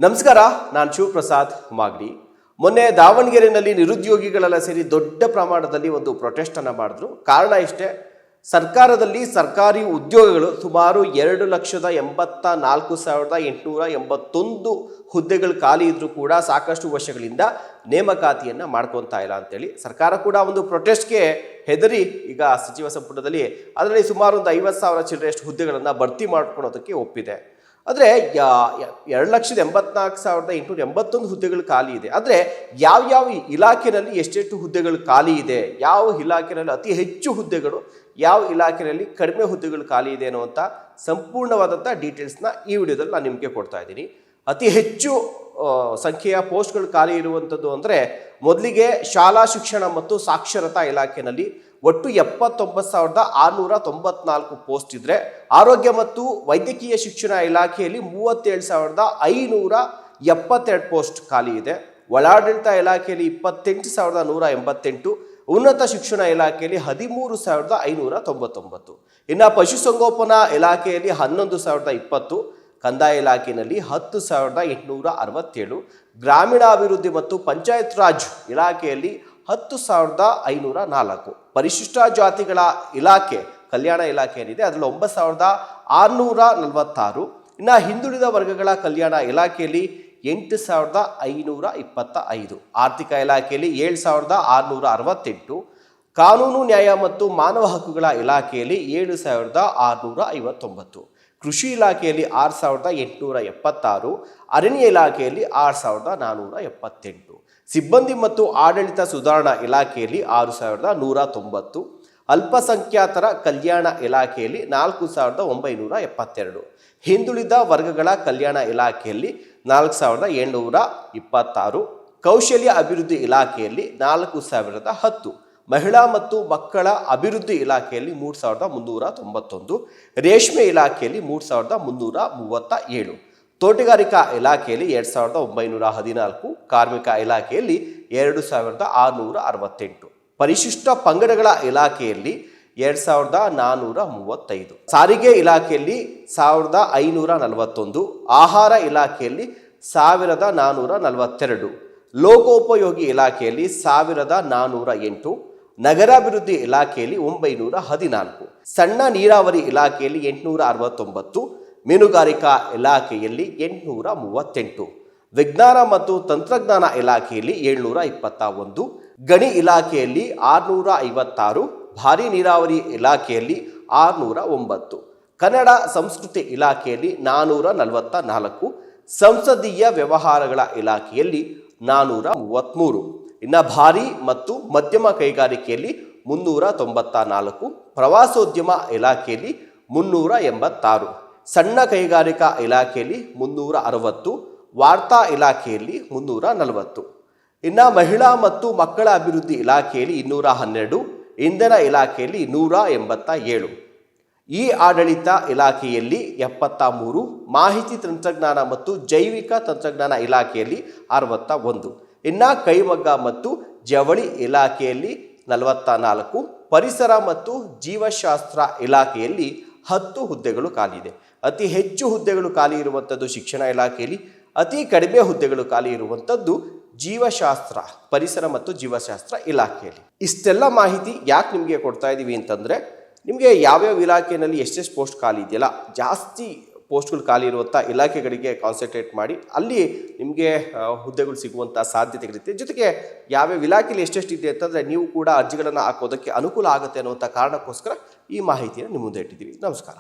ನಮಸ್ಕಾರ, ನಾನು ಶಿವಪ್ರಸಾದ್ ಮಾಗಡಿ. ಮೊನ್ನೆ ದಾವಣಗೆರೆಯಲ್ಲಿ ನಿರುದ್ಯೋಗಿಗಳೆಲ್ಲ ಸೇರಿ ದೊಡ್ಡ ಪ್ರಮಾಣದಲ್ಲಿ ಒಂದು ಪ್ರೊಟೆಸ್ಟ್ ಅನ್ನು ಮಾಡಿದ್ರು. ಕಾರಣ ಇಷ್ಟೇ, ಸರ್ಕಾರದಲ್ಲಿ ಸರ್ಕಾರಿ ಉದ್ಯೋಗಗಳು ಸುಮಾರು 2,84,881 ಹುದ್ದೆಗಳು ಖಾಲಿ ಇದ್ರೂ ಕೂಡ ಸಾಕಷ್ಟು ವರ್ಷಗಳಿಂದ ನೇಮಕಾತಿಯನ್ನು ಮಾಡ್ಕೊತಾ ಇಲ್ಲ ಅಂತೇಳಿ ಸರ್ಕಾರ ಕೂಡ ಒಂದು ಪ್ರೊಟೆಸ್ಟ್ಗೆ ಹೆದರಿ ಈಗ ಸಚಿವ ಸಂಪುಟದಲ್ಲಿ ಅದರಲ್ಲಿ ಸುಮಾರು ಒಂದು 50,000 ಚಿಲ್ಲರೆಯಷ್ಟು ಹುದ್ದೆಗಳನ್ನು ಭರ್ತಿ ಮಾಡ್ಕೊಳೋದಕ್ಕೆ ಒಪ್ಪಿದೆ. ಆದರೆ 2,84,881 ಹುದ್ದೆಗಳು ಖಾಲಿ ಇದೆ. ಆದರೆ ಯಾವ ಇಲಾಖೆಯಲ್ಲಿ ಎಷ್ಟೆಷ್ಟು ಹುದ್ದೆಗಳು ಖಾಲಿ ಇದೆ, ಯಾವ ಇಲಾಖೆಯಲ್ಲಿ ಅತಿ ಹೆಚ್ಚು ಹುದ್ದೆಗಳು, ಯಾವ ಇಲಾಖೆಯಲ್ಲಿ ಕಡಿಮೆ ಹುದ್ದೆಗಳು ಖಾಲಿ ಇದೆ ಅನ್ನುವಂಥ ಸಂಪೂರ್ಣವಾದಂಥ ಡೀಟೇಲ್ಸ್ನ ಈ ವಿಡಿಯೋದಲ್ಲಿ ನಾನು ನಿಮಗೆ ಕೊಡ್ತಾ ಇದ್ದೀನಿ. ಅತಿ ಹೆಚ್ಚು ಸಂಖ್ಯೆಯ ಪೋಸ್ಟ್ಗಳು ಖಾಲಿ ಇರುವಂಥದ್ದು ಅಂದರೆ ಮೊದಲಿಗೆ ಶಾಲಾ ಶಿಕ್ಷಣ ಮತ್ತು ಸಾಕ್ಷರತಾ ಇಲಾಖೆಯಲ್ಲಿ ಒಟ್ಟು 79,694 ಪೋಸ್ಟ್ ಇದ್ದರೆ, ಆರೋಗ್ಯ ಮತ್ತು ವೈದ್ಯಕೀಯ ಶಿಕ್ಷಣ ಇಲಾಖೆಯಲ್ಲಿ 37,572 ಪೋಸ್ಟ್ ಖಾಲಿ ಇದೆ. ಒಳಾಡಳಿತ ಇಲಾಖೆಯಲ್ಲಿ 28,188, ಉನ್ನತ ಶಿಕ್ಷಣ ಇಲಾಖೆಯಲ್ಲಿ 13,599, ಇನ್ನು ಪಶುಸಂಗೋಪನಾ ಇಲಾಖೆಯಲ್ಲಿ 11,020, ಕಂದಾಯ ಇಲಾಖೆಯಲ್ಲಿ 10,867, ಗ್ರಾಮೀಣಾಭಿವೃದ್ಧಿ ಮತ್ತು ಪಂಚಾಯತ್ ರಾಜ್ ಇಲಾಖೆಯಲ್ಲಿ 10,504, ಪರಿಶಿಷ್ಟ ಜಾತಿಗಳ ಇಲಾಖೆ ಕಲ್ಯಾಣ ಇಲಾಖೆ ಏನಿದೆ ಅದರಲ್ಲಿ 9,646, ಇನ್ನು ಹಿಂದುಳಿದ ವರ್ಗಗಳ ಕಲ್ಯಾಣ ಇಲಾಖೆಯಲ್ಲಿ 8,525, ಆರ್ಥಿಕ ಇಲಾಖೆಯಲ್ಲಿ 7,668, ಕಾನೂನು ನ್ಯಾಯ ಮತ್ತು ಮಾನವ ಹಕ್ಕುಗಳ ಇಲಾಖೆಯಲ್ಲಿ 7,659, ಕೃಷಿ ಇಲಾಖೆಯಲ್ಲಿ 6,876, ಅರಣ್ಯ ಇಲಾಖೆಯಲ್ಲಿ 6,478, ಸಿಬ್ಬಂದಿ ಮತ್ತು ಆಡಳಿತ ಸುಧಾರಣಾ ಇಲಾಖೆಯಲ್ಲಿ 6,190, ಅಲ್ಪಸಂಖ್ಯಾತರ ಕಲ್ಯಾಣ ಇಲಾಖೆಯಲ್ಲಿ 4,972, ಹಿಂದುಳಿದ ವರ್ಗಗಳ ಕಲ್ಯಾಣ ಇಲಾಖೆಯಲ್ಲಿ 4,726, ಕೌಶಲ್ಯ ಅಭಿವೃದ್ಧಿ ಇಲಾಖೆಯಲ್ಲಿ 4,010, ಮಹಿಳಾ ಮತ್ತು ಮಕ್ಕಳ ಅಭಿವೃದ್ಧಿ ಇಲಾಖೆಯಲ್ಲಿ 3,391, ರೇಷ್ಮೆ ಇಲಾಖೆಯಲ್ಲಿ 3,337, ತೋಟಗಾರಿಕಾ ಇಲಾಖೆಯಲ್ಲಿ 2,914, ಕಾರ್ಮಿಕ ಇಲಾಖೆಯಲ್ಲಿ 2,668, ಪರಿಶಿಷ್ಟ ಪಂಗಡಗಳ ಇಲಾಖೆಯಲ್ಲಿ 2,435, ಸಾರಿಗೆ ಇಲಾಖೆಯಲ್ಲಿ 1,541, ಆಹಾರ ಇಲಾಖೆಯಲ್ಲಿ 1,442, ಲೋಕೋಪಯೋಗಿ ಇಲಾಖೆಯಲ್ಲಿ 1,408, ನಗರಾಭಿವೃದ್ಧಿ ಇಲಾಖೆಯಲ್ಲಿ 914, ಸಣ್ಣ ನೀರಾವರಿ ಇಲಾಖೆಯಲ್ಲಿ 869, ಮೀನುಗಾರಿಕಾ ಇಲಾಖೆಯಲ್ಲಿ 838, ವಿಜ್ಞಾನ ಮತ್ತು ತಂತ್ರಜ್ಞಾನ ಇಲಾಖೆಯಲ್ಲಿ 721, ಗಣಿ ಇಲಾಖೆಯಲ್ಲಿ 656, ಭಾರೀ ನೀರಾವರಿ ಇಲಾಖೆಯಲ್ಲಿ 609, ಕನ್ನಡ ಸಂಸ್ಕೃತಿ ಇಲಾಖೆಯಲ್ಲಿ 444, ಸಂಸದೀಯ ವ್ಯವಹಾರಗಳ ಇಲಾಖೆಯಲ್ಲಿ 433, ಇನ್ನು ಭಾರೀ ಮತ್ತು ಮಧ್ಯಮ ಕೈಗಾರಿಕೆಯಲ್ಲಿ 394, ಪ್ರವಾಸೋದ್ಯಮ ಇಲಾಖೆಯಲ್ಲಿ 386, ಸಣ್ಣ ಕೈಗಾರಿಕಾ ಇಲಾಖೆಯಲ್ಲಿ 360, ವಾರ್ತಾ ಇಲಾಖೆಯಲ್ಲಿ 340, ಇನ್ನು ಮಹಿಳಾ ಮತ್ತು ಮಕ್ಕಳ ಅಭಿವೃದ್ಧಿ ಇಲಾಖೆಯಲ್ಲಿ 212, ಇಂಧನ ಇಲಾಖೆಯಲ್ಲಿ 187, ಈ ಆಡಳಿತ ಇಲಾಖೆಯಲ್ಲಿ 73, ಮಾಹಿತಿ ತಂತ್ರಜ್ಞಾನ ಮತ್ತು ಜೈವಿಕ ತಂತ್ರಜ್ಞಾನ ಇಲಾಖೆಯಲ್ಲಿ 61, ಇನ್ನು ಕೈಮಗ್ಗ ಮತ್ತು ಜವಳಿ ಇಲಾಖೆಯಲ್ಲಿ 44, ಪರಿಸರ ಮತ್ತು ಜೀವಶಾಸ್ತ್ರ ಇಲಾಖೆಯಲ್ಲಿ 10 ಹುದ್ದೆಗಳು ಖಾಲಿ ಇದೆ. ಅತಿ ಹೆಚ್ಚು ಹುದ್ದೆಗಳು ಖಾಲಿ ಇರುವಂಥದ್ದು ಶಿಕ್ಷಣ ಇಲಾಖೆಯಲ್ಲಿ, ಅತಿ ಕಡಿಮೆ ಹುದ್ದೆಗಳು ಖಾಲಿ ಇರುವಂಥದ್ದು ಜೀವಶಾಸ್ತ್ರ, ಪರಿಸರ ಮತ್ತು ಜೀವಶಾಸ್ತ್ರ ಇಲಾಖೆಯಲ್ಲಿ. ಇಷ್ಟೆಲ್ಲ ಮಾಹಿತಿ ಯಾಕೆ ನಿಮಗೆ ಕೊಡ್ತಾ ಇದ್ದೀವಿ ಅಂತಂದರೆ, ನಿಮಗೆ ಯಾವ್ಯಾವ ಇಲಾಖೆಯಲ್ಲಿ ಎಷ್ಟೆಷ್ಟು ಪೋಸ್ಟ್ ಖಾಲಿ ಇದೆಯಲ್ಲ, ಜಾಸ್ತಿ ಪೋಸ್ಟ್ಗಳು ಖಾಲಿ ಇರುವಂಥ ಇಲಾಖೆಗಳಿಗೆ ಕಾನ್ಸಂಟ್ರೇಟ್ ಮಾಡಿ ಅಲ್ಲಿ ನಿಮಗೆ ಹುದ್ದೆಗಳು ಸಿಗುವಂಥ ಸಾಧ್ಯತೆಗಳಿರುತ್ತೆ. ಜೊತೆಗೆ ಯಾವ್ಯಾವ ಇಲಾಖೆಯಲ್ಲಿ ಎಷ್ಟೆಷ್ಟಿದೆ ಅಂತಂದರೆ ನೀವು ಕೂಡ ಅರ್ಜಿಗಳನ್ನು ಹಾಕೋದಕ್ಕೆ ಅನುಕೂಲ ಆಗುತ್ತೆ ಅನ್ನುವಂಥ ಕಾರಣಕ್ಕೋಸ್ಕರ ಈ ಮಾಹಿತಿಯನ್ನು ನಿಮ್ಮ ಮುಂದೆ ಇಟ್ಟಿದ್ದೀವಿ. ನಮಸ್ಕಾರ.